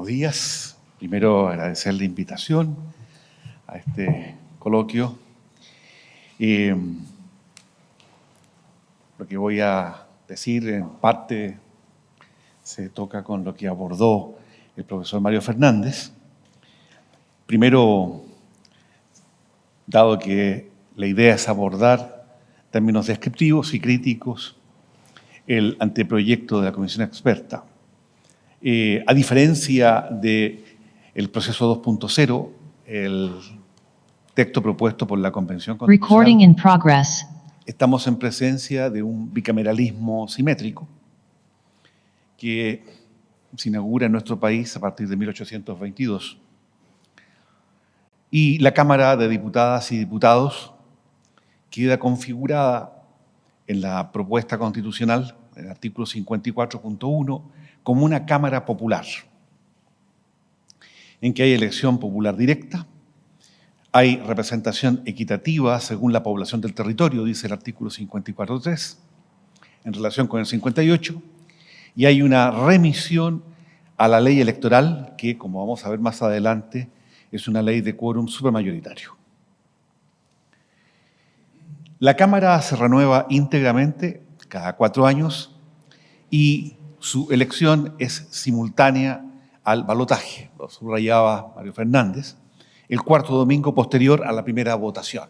Buenos días. Primero agradecer la invitación a este coloquio. Lo que voy a decir en parte se toca con lo que abordó el profesor Mario Fernández. Primero, dado que la idea es abordar términos descriptivos y críticos el anteproyecto de la Comisión Experta. A diferencia del proceso 2.0, el texto propuesto por la Convención Constitucional, estamos en presencia de un bicameralismo simétrico que se inaugura en nuestro país a partir de 1822. Y la Cámara de Diputadas y Diputados queda configurada en la propuesta constitucional, en el artículo 54.1, como una Cámara popular, en que hay elección popular directa, hay representación equitativa según la población del territorio, dice el artículo 54.3, en relación con el 58, y hay una remisión a la ley electoral, que, como vamos a ver más adelante, es una ley de quórum supermayoritario. La Cámara se renueva íntegramente cada 4 años y su elección es simultánea al balotaje, lo subrayaba Mario Fernández, el cuarto domingo posterior a la primera votación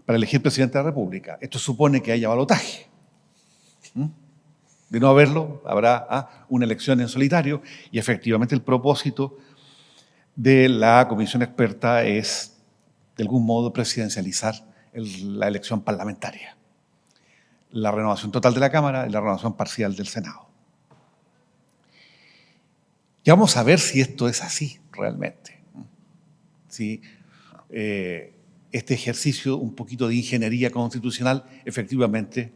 para elegir presidente de la República. Esto supone que haya balotaje. De no haberlo, habrá una elección en solitario y efectivamente el propósito de la Comisión Experta es, de algún modo, presidencializar la elección parlamentaria. La renovación total de la Cámara y la renovación parcial del Senado. Ya vamos a ver si esto es así realmente. Si este ejercicio, un poquito de ingeniería constitucional, efectivamente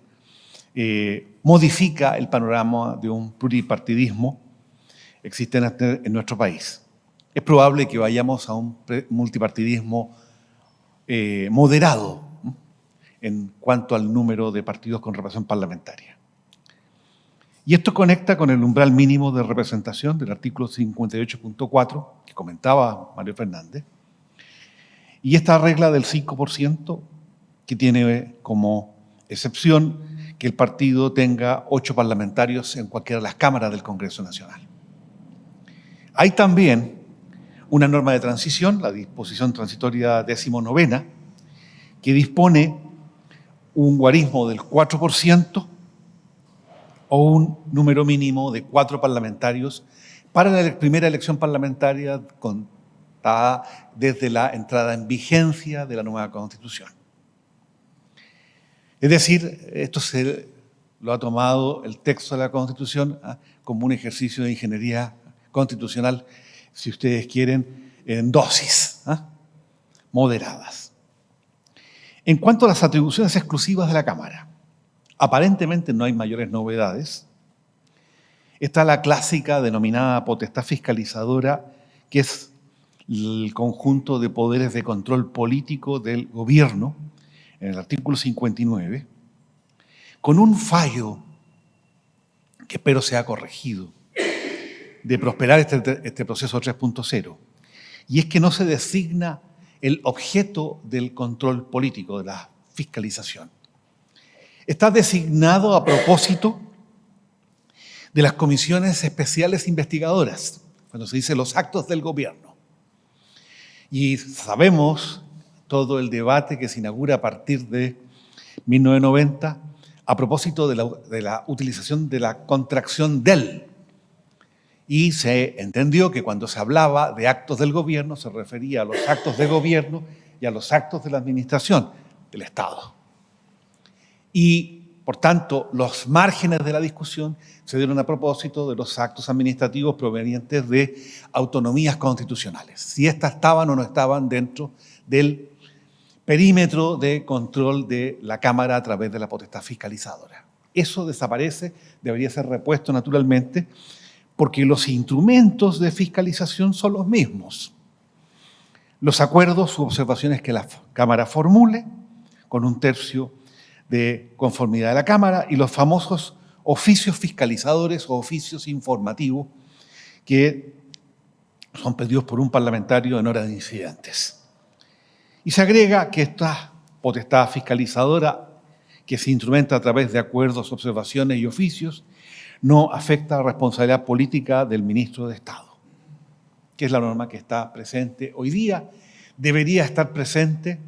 modifica el panorama de un pluripartidismo existente en nuestro país. Es probable que vayamos a un multipartidismo moderado en cuanto al número de partidos con representación parlamentaria. Y esto conecta con el umbral mínimo de representación del artículo 58.4 que comentaba Mario Fernández, y esta regla del 5% que tiene como excepción que el partido tenga 8 parlamentarios en cualquiera de las cámaras del Congreso Nacional. Hay también una norma de transición, la disposición transitoria 19ª, que dispone un guarismo del 4% o un número mínimo de 4 parlamentarios para la primera elección parlamentaria contada desde la entrada en vigencia de la nueva Constitución. Es decir, esto se lo ha tomado el texto de la Constitución como un ejercicio de ingeniería constitucional, si ustedes quieren, en dosis moderadas. En cuanto a las atribuciones exclusivas de la Cámara, aparentemente no hay mayores novedades. Está la clásica denominada potestad fiscalizadora, que es el conjunto de poderes de control político del gobierno, en el artículo 59, con un fallo que espero sea corregido, de prosperar este proceso 3.0, y es que no se designa el objeto del control político, de la fiscalización. Está designado a propósito de las comisiones especiales investigadoras, cuando se dice los actos del gobierno. Y sabemos todo el debate que se inaugura a partir de 1990 a propósito de la utilización de la contracción del. Y se entendió que cuando se hablaba de actos del gobierno se refería a los actos de gobierno y a los actos de la administración del Estado. Y, por tanto, los márgenes de la discusión se dieron a propósito de los actos administrativos provenientes de autonomías constitucionales, si éstas estaban o no estaban dentro del perímetro de control de la Cámara a través de la potestad fiscalizadora. Eso desaparece, debería ser repuesto naturalmente, porque los instrumentos de fiscalización son los mismos. Los acuerdos u observaciones que la Cámara formule, con 1/3 de conformidad de la Cámara, y los famosos oficios fiscalizadores o oficios informativos que son pedidos por un parlamentario en hora de incidentes. Y se agrega que esta potestad fiscalizadora, que se instrumenta a través de acuerdos, observaciones y oficios, no afecta a la responsabilidad política del ministro de Estado, que es la norma que está presente hoy día. Debería estar presente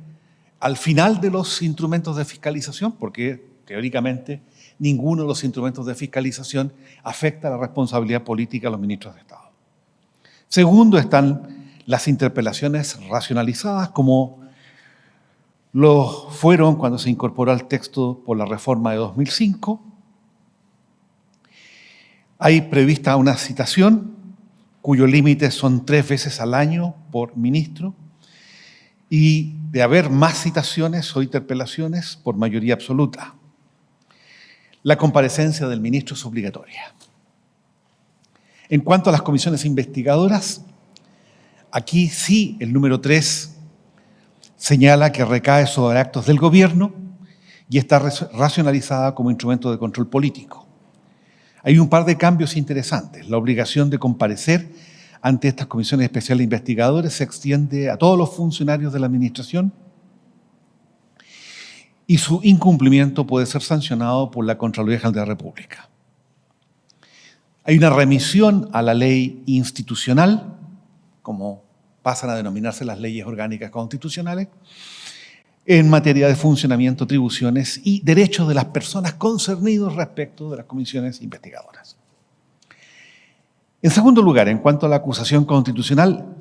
al final de los instrumentos de fiscalización, porque teóricamente ninguno de los instrumentos de fiscalización afecta a la responsabilidad política de los ministros de Estado. Segundo, están las interpelaciones racionalizadas, como lo fueron cuando se incorporó al texto por la reforma de 2005. Hay prevista una citación cuyo límite son 3 veces al año por ministro, y de haber más citaciones o interpelaciones por mayoría absoluta. La comparecencia del ministro es obligatoria. En cuanto a las comisiones investigadoras, aquí sí el número 3 señala que recae sobre actos del gobierno y está racionalizada como instrumento de control político. Hay un par de cambios interesantes. La obligación de comparecer ante estas comisiones especiales investigadoras se extiende a todos los funcionarios de la administración y su incumplimiento puede ser sancionado por la Contraloría General de la República. Hay una remisión a la ley institucional, como pasan a denominarse las leyes orgánicas constitucionales, en materia de funcionamiento, atribuciones y derechos de las personas concernidos respecto de las comisiones investigadoras. En segundo lugar, en cuanto a la acusación constitucional,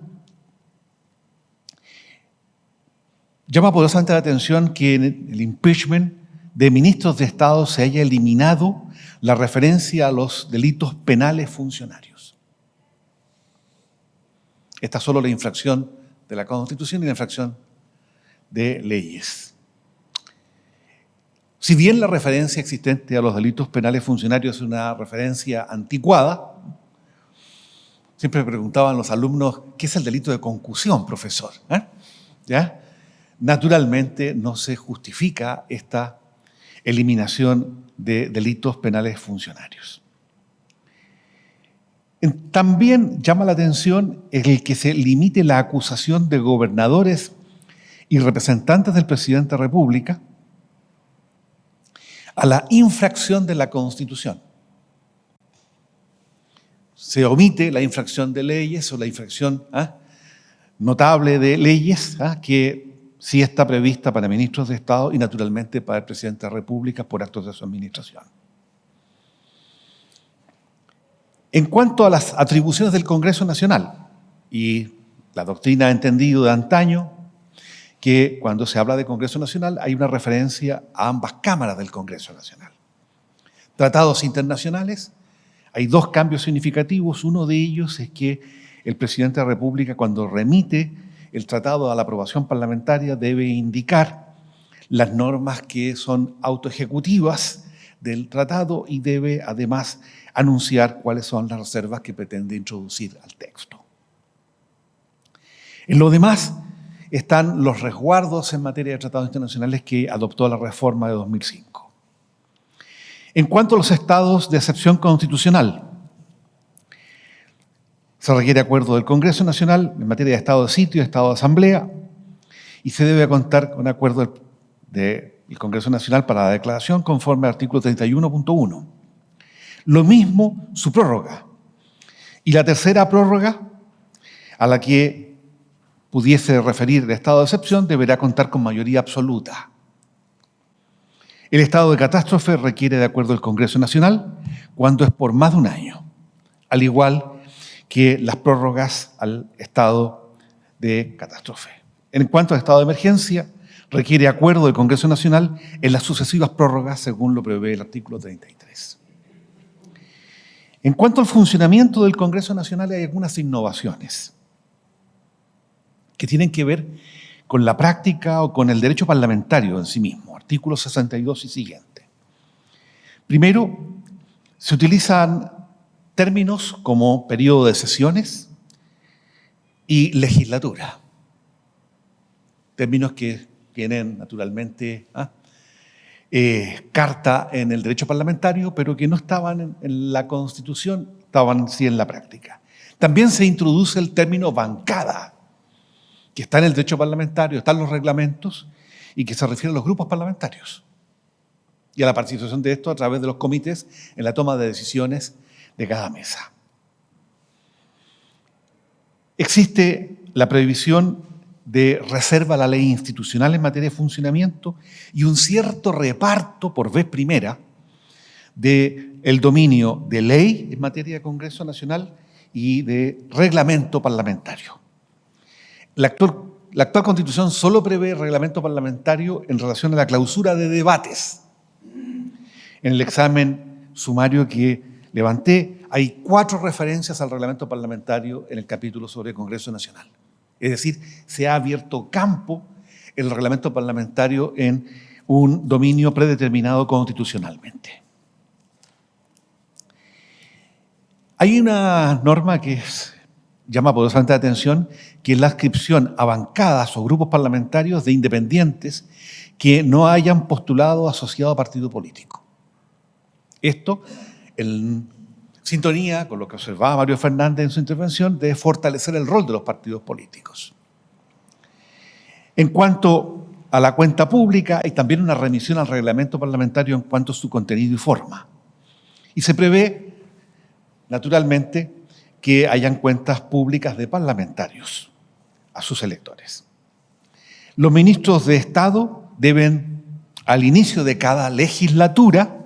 llama poderosamente la atención que en el impeachment de ministros de Estado se haya eliminado la referencia a los delitos penales funcionarios. Esta es solo la infracción de la Constitución y la infracción de leyes. Si bien la referencia existente a los delitos penales funcionarios es una referencia anticuada, siempre me preguntaban los alumnos, ¿qué es el delito de concusión, profesor? ¿Ya? Naturalmente no se justifica esta eliminación de delitos penales funcionarios. También llama la atención el que se limite la acusación de gobernadores y representantes del presidente de la República a la infracción de la Constitución. Se omite la infracción de leyes o la infracción notable de leyes que sí está prevista para ministros de Estado y naturalmente para el presidente de la República por actos de su administración. En cuanto a las atribuciones del Congreso Nacional, y la doctrina ha entendido de antaño que cuando se habla de Congreso Nacional hay una referencia a ambas cámaras del Congreso Nacional. Tratados internacionales, hay 2 cambios significativos. Uno de ellos es que el presidente de la República, cuando remite el tratado a la aprobación parlamentaria, debe indicar las normas que son autoejecutivas del tratado y debe además anunciar cuáles son las reservas que pretende introducir al texto. En lo demás están los resguardos en materia de tratados internacionales que adoptó la reforma de 2005. En cuanto a los estados de excepción constitucional, se requiere acuerdo del Congreso Nacional en materia de estado de sitio y estado de asamblea y se debe contar con acuerdo del Congreso Nacional para la declaración conforme al artículo 31.1. Lo mismo su prórroga. Y la tercera prórroga a la que pudiese referir el estado de excepción deberá contar con mayoría absoluta. El estado de catástrofe requiere de acuerdo del Congreso Nacional cuando es por más de un año, al igual que las prórrogas al estado de catástrofe. En cuanto al estado de emergencia, requiere acuerdo del Congreso Nacional en las sucesivas prórrogas según lo prevé el artículo 33. En cuanto al funcionamiento del Congreso Nacional hay algunas innovaciones que tienen que ver con la práctica o con el derecho parlamentario en sí mismo, artículo 62 y siguiente. Primero, se utilizan términos como periodo de sesiones y legislatura, términos que tienen naturalmente carta en el derecho parlamentario, pero que no estaban en la Constitución, estaban sí en la práctica. También se introduce el término bancada, que está en el derecho parlamentario, está en los reglamentos y que se refiere a los grupos parlamentarios y a la participación de estos a través de los comités en la toma de decisiones de cada mesa. Existe la previsión de reserva a la ley institucional en materia de funcionamiento y un cierto reparto por vez primera del dominio de ley en materia de Congreso Nacional y de reglamento parlamentario. La actual Constitución solo prevé reglamento parlamentario en relación a la clausura de debates. En el examen sumario que levanté, hay 4 referencias al reglamento parlamentario en el capítulo sobre Congreso Nacional. Es decir, se ha abierto campo el reglamento parlamentario en un dominio predeterminado constitucionalmente. Hay una norma que llama poderosamente la atención, que es la adscripción a bancadas o grupos parlamentarios de independientes que no hayan postulado asociado a partido político. Esto, en sintonía con lo que observaba Mario Fernández en su intervención, de fortalecer el rol de los partidos políticos. En cuanto a la cuenta pública, hay también una remisión al reglamento parlamentario en cuanto a su contenido y forma. Y se prevé, naturalmente, que hayan cuentas públicas de parlamentarios a sus electores. Los ministros de Estado deben, al inicio de cada legislatura,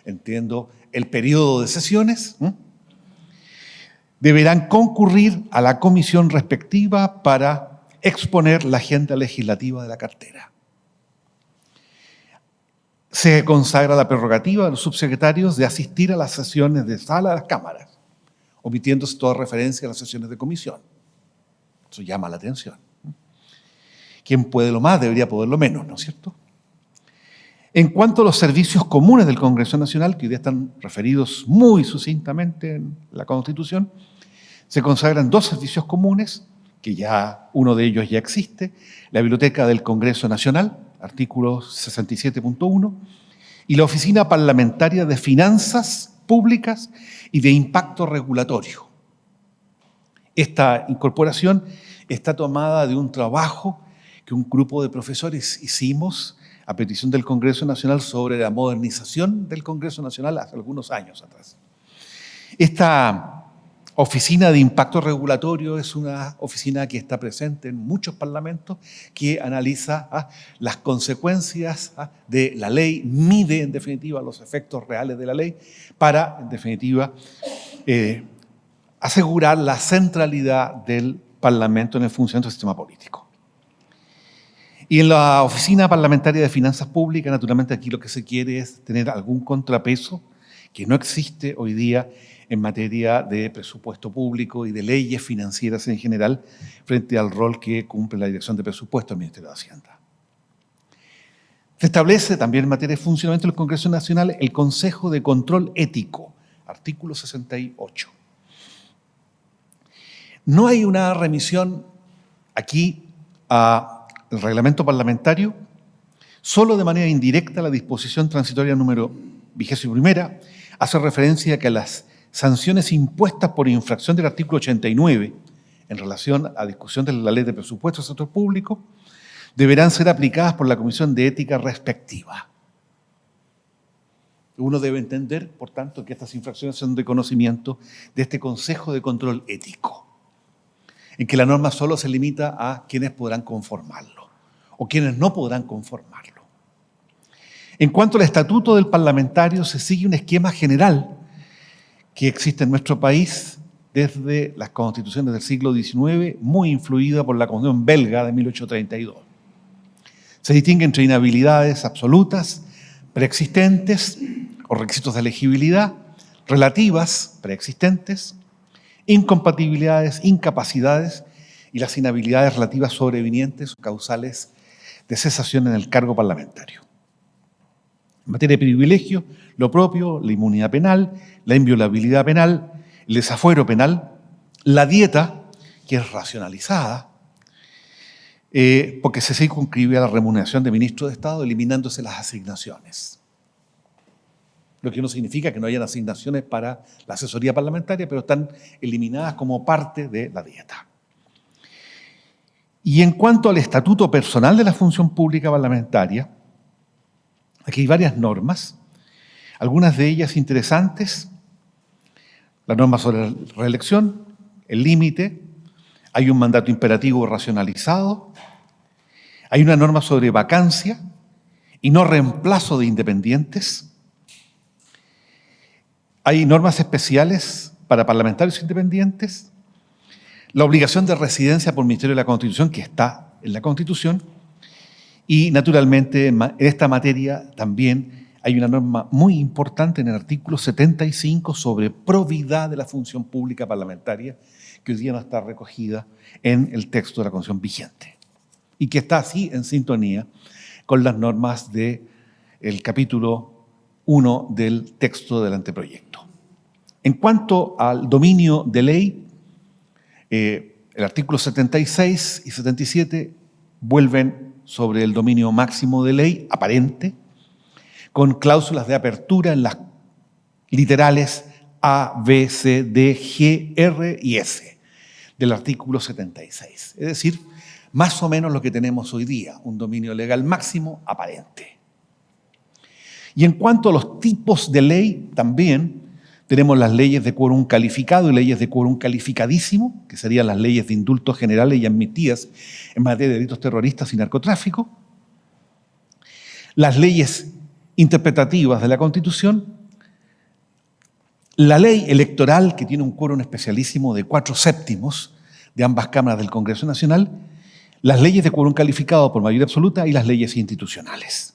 entiendo el periodo de sesiones, deberán concurrir a la comisión respectiva para exponer la agenda legislativa de la cartera. Se consagra la prerrogativa de los subsecretarios de asistir a las sesiones de sala de las cámaras, omitiéndose toda referencia a las sesiones de comisión. Eso llama la atención. Quien puede lo más debería poder lo menos, ¿no es cierto? En cuanto a los servicios comunes del Congreso Nacional, que hoy día están referidos muy sucintamente en la Constitución, se consagran 2 servicios comunes, que ya uno de ellos ya existe, la Biblioteca del Congreso Nacional, artículo 67.1, y la Oficina Parlamentaria de Finanzas Públicas y de Impacto Regulatorio. Esta incorporación está tomada de un trabajo que un grupo de profesores hicimos a petición del Congreso Nacional sobre la modernización del Congreso Nacional hace algunos años atrás. Esta oficina de impacto regulatorio es una oficina que está presente en muchos parlamentos, que analiza las consecuencias de la ley, mide en definitiva los efectos reales de la ley para, en definitiva, asegurar la centralidad del Parlamento en el funcionamiento del sistema político. Y en la Oficina Parlamentaria de Finanzas Públicas, naturalmente aquí lo que se quiere es tener algún contrapeso que no existe hoy día en materia de presupuesto público y de leyes financieras en general frente al rol que cumple la Dirección de Presupuestos del Ministerio de Hacienda. Se establece también en materia de funcionamiento del Congreso Nacional el Consejo de Control Ético, artículo 68. No hay una remisión aquí al reglamento parlamentario, solo de manera indirecta la disposición transitoria número 21 hace referencia a que las sanciones impuestas por infracción del artículo 89 en relación a discusión de la ley de presupuestos del sector público deberán ser aplicadas por la Comisión de Ética respectiva. Uno debe entender, por tanto, que estas infracciones son de conocimiento de este Consejo de Control Ético, en que la norma solo se limita a quienes podrán conformarlo o quienes no podrán conformarlo. En cuanto al estatuto del parlamentario, se sigue un esquema general que existe en nuestro país desde las constituciones del siglo XIX, muy influida por la Constitución belga de 1832. Se distingue entre inhabilidades absolutas, preexistentes o requisitos de elegibilidad, relativas, preexistentes, incompatibilidades, incapacidades y las inhabilidades relativas sobrevinientes o causales de cesación en el cargo parlamentario. En materia de privilegio, lo propio, la inmunidad penal, la inviolabilidad penal, el desafuero penal, la dieta, que es racionalizada, porque se circunscribe a la remuneración de ministros de Estado, eliminándose las asignaciones. lo que no significa que no hayan asignaciones para la asesoría parlamentaria, pero están eliminadas como parte de la dieta. Y en cuanto al estatuto personal de la función pública parlamentaria, aquí hay varias normas, algunas de ellas interesantes, la norma sobre la reelección, el límite, hay un mandato imperativo racionalizado, hay una norma sobre vacancia y no reemplazo de independientes, hay normas especiales para parlamentarios independientes, la obligación de residencia por Ministerio de la Constitución, que está en la Constitución, y naturalmente en esta materia también hay una norma muy importante en el artículo 75 sobre probidad de la función pública parlamentaria, que hoy día no está recogida en el texto de la Constitución vigente, y que está así en sintonía con las normas del capítulo 1 del texto del anteproyecto. En cuanto al dominio de ley, el artículo 76 y 77 vuelven sobre el dominio máximo de ley aparente, con cláusulas de apertura en las literales A, B, C, D, G, R y S del artículo 76. Es decir, más o menos lo que tenemos hoy día, un dominio legal máximo aparente. Y en cuanto a los tipos de ley, también tenemos las leyes de quórum calificado y leyes de quórum calificadísimo, que serían las leyes de indultos generales y amnistías en materia de delitos terroristas y narcotráfico, las leyes interpretativas de la Constitución, la ley electoral, que tiene un quórum especialísimo de 4/7 de ambas cámaras del Congreso Nacional, las leyes de quórum calificado por mayoría absoluta y las leyes institucionales,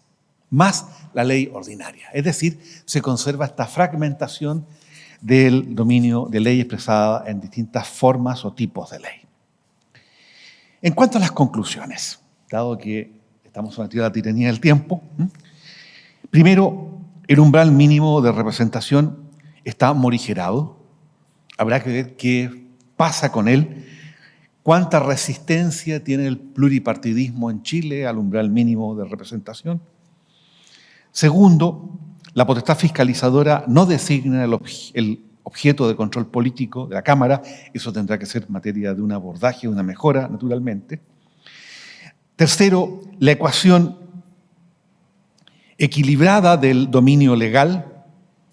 más la ley ordinaria. Es decir, se conserva esta fragmentación del dominio de ley expresada en distintas formas o tipos de ley. En cuanto a las conclusiones, dado que estamos sometidos a la tiranía del tiempo, primero, el umbral mínimo de representación está morigerado. Habrá que ver qué pasa con él, cuánta resistencia tiene el pluripartidismo en Chile al umbral mínimo de representación. Segundo, la potestad fiscalizadora no designa el objeto de control político de la Cámara, eso tendrá que ser materia de un abordaje, de una mejora, naturalmente. Tercero, la ecuación equilibrada del dominio legal,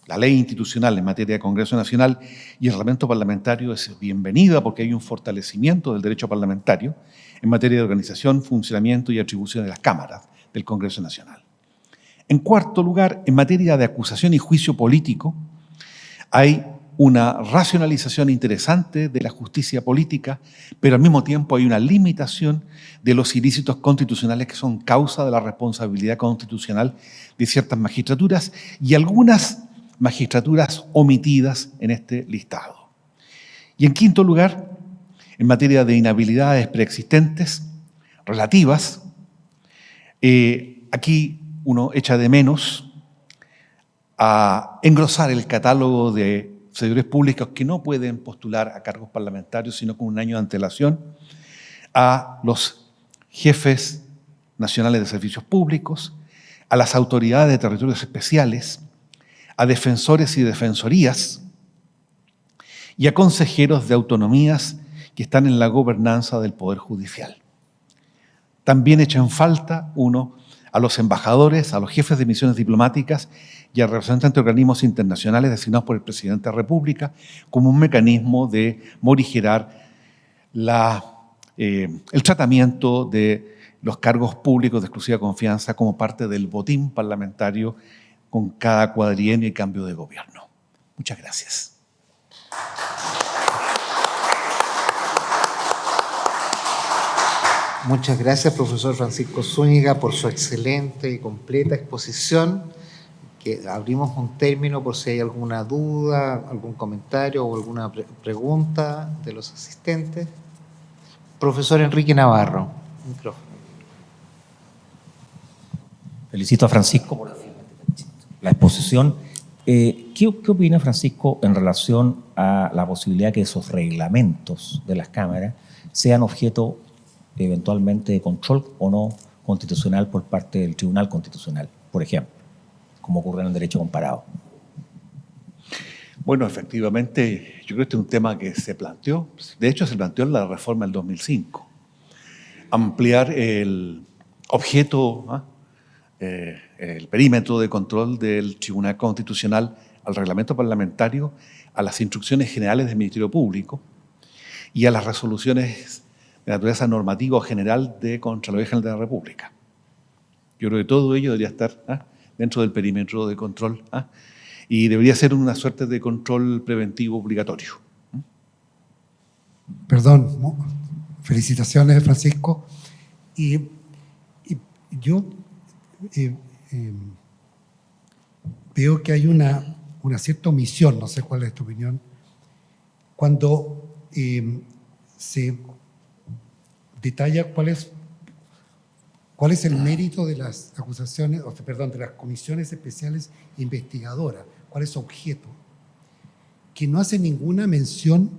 la ley institucional en materia de Congreso Nacional y el reglamento parlamentario es bienvenida porque hay un fortalecimiento del derecho parlamentario en materia de organización, funcionamiento y atribución de las cámaras del Congreso Nacional. En cuarto lugar, en materia de acusación y juicio político, hay una racionalización interesante de la justicia política, pero al mismo tiempo hay una limitación de los ilícitos constitucionales que son causa de la responsabilidad constitucional de ciertas magistraturas y algunas magistraturas omitidas en este listado. Y en quinto lugar, en materia de inhabilidades preexistentes relativas, aquí uno echa de menos a engrosar el catálogo de servidores públicos que no pueden postular a cargos parlamentarios sino con un año de antelación, a los jefes nacionales de servicios públicos, a las autoridades de territorios especiales, a defensores y defensorías y a consejeros de autonomías que están en la gobernanza del Poder Judicial. También echa en falta uno a los embajadores, a los jefes de misiones diplomáticas y a representantes de organismos internacionales designados por el Presidente de la República como un mecanismo de morigerar el tratamiento de los cargos públicos de exclusiva confianza como parte del botín parlamentario con cada cuadrienio y cambio de gobierno. Muchas gracias. Muchas gracias, profesor Francisco Zúñiga, por su excelente y completa exposición. Que abrimos un término por si hay alguna duda, algún comentario o alguna pregunta de los asistentes. Profesor Enrique Navarro, micrófono. Felicito a Francisco por la exposición. ¿Qué opina Francisco en relación a la posibilidad que esos reglamentos de las cámaras sean objeto eventualmente de control o no constitucional por parte del Tribunal Constitucional, por ejemplo, como ocurre en el derecho comparado? Bueno, efectivamente, yo creo que este es un tema que se planteó, de hecho se planteó en la reforma del 2005, ampliar el objeto, el perímetro de control del Tribunal Constitucional al reglamento parlamentario, a las instrucciones generales del Ministerio Público y a las resoluciones de naturaleza normativa o general de Contraloría General de la República. Yo creo que todo ello debería estar dentro del perímetro de control y debería ser una suerte de control preventivo obligatorio. Perdón, ¿no? Felicitaciones, Francisco. Y yo veo que hay una cierta omisión, no sé cuál es tu opinión, cuando se detalla cuál es el mérito de las acusaciones, de las comisiones especiales investigadoras, cuál es su objeto, que no hace ninguna mención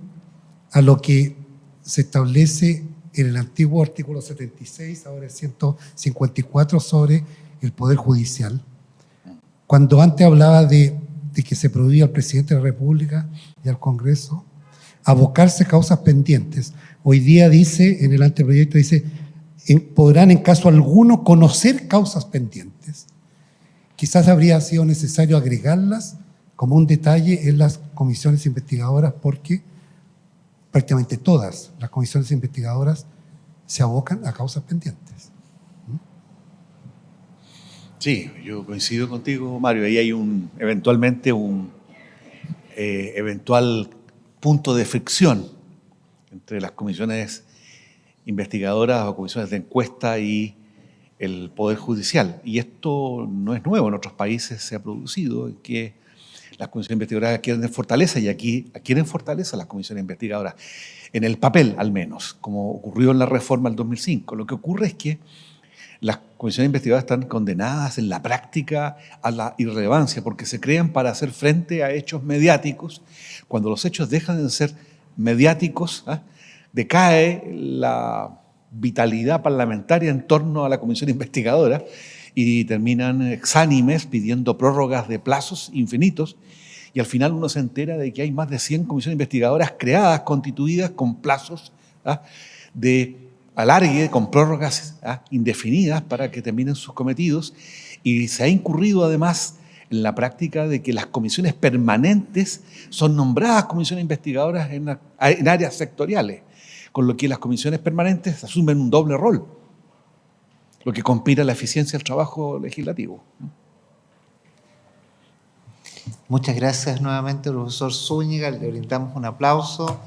a lo que se establece en el antiguo artículo 76, ahora el 154, sobre el Poder Judicial, cuando antes hablaba de que se prohibía al presidente de la República y al Congreso abocarse causas pendientes. Hoy día dice, en el anteproyecto dice, podrán en caso alguno conocer causas pendientes. Quizás habría sido necesario agregarlas como un detalle en las comisiones investigadoras, porque prácticamente todas las comisiones investigadoras se abocan a causas pendientes. Sí, yo coincido contigo, Mario. Ahí hay eventualmente un eventual punto de fricción entre las comisiones investigadoras o comisiones de encuesta y el Poder Judicial. Y esto no es nuevo, en otros países se ha producido, que las comisiones investigadoras adquieren fortaleza, y aquí adquieren fortaleza las comisiones investigadoras, en el papel al menos, como ocurrió en la reforma del 2005. Lo que ocurre es que las comisiones investigadoras están condenadas en la práctica a la irrelevancia, porque se crean para hacer frente a hechos mediáticos. Cuando los hechos dejan de ser mediáticos, decae la vitalidad parlamentaria en torno a la comisión investigadora y terminan exánimes pidiendo prórrogas de plazos infinitos, y al final uno se entera de que hay más de 100 comisiones investigadoras creadas, constituidas con plazos de alargue, con prórrogas indefinidas para que terminen sus cometidos, y se ha incurrido además en la práctica de que las comisiones permanentes son nombradas comisiones investigadoras en áreas sectoriales, con lo que las comisiones permanentes asumen un doble rol, lo que compite la eficiencia del trabajo legislativo. Muchas gracias nuevamente, profesor Zúñiga. Le brindamos un aplauso.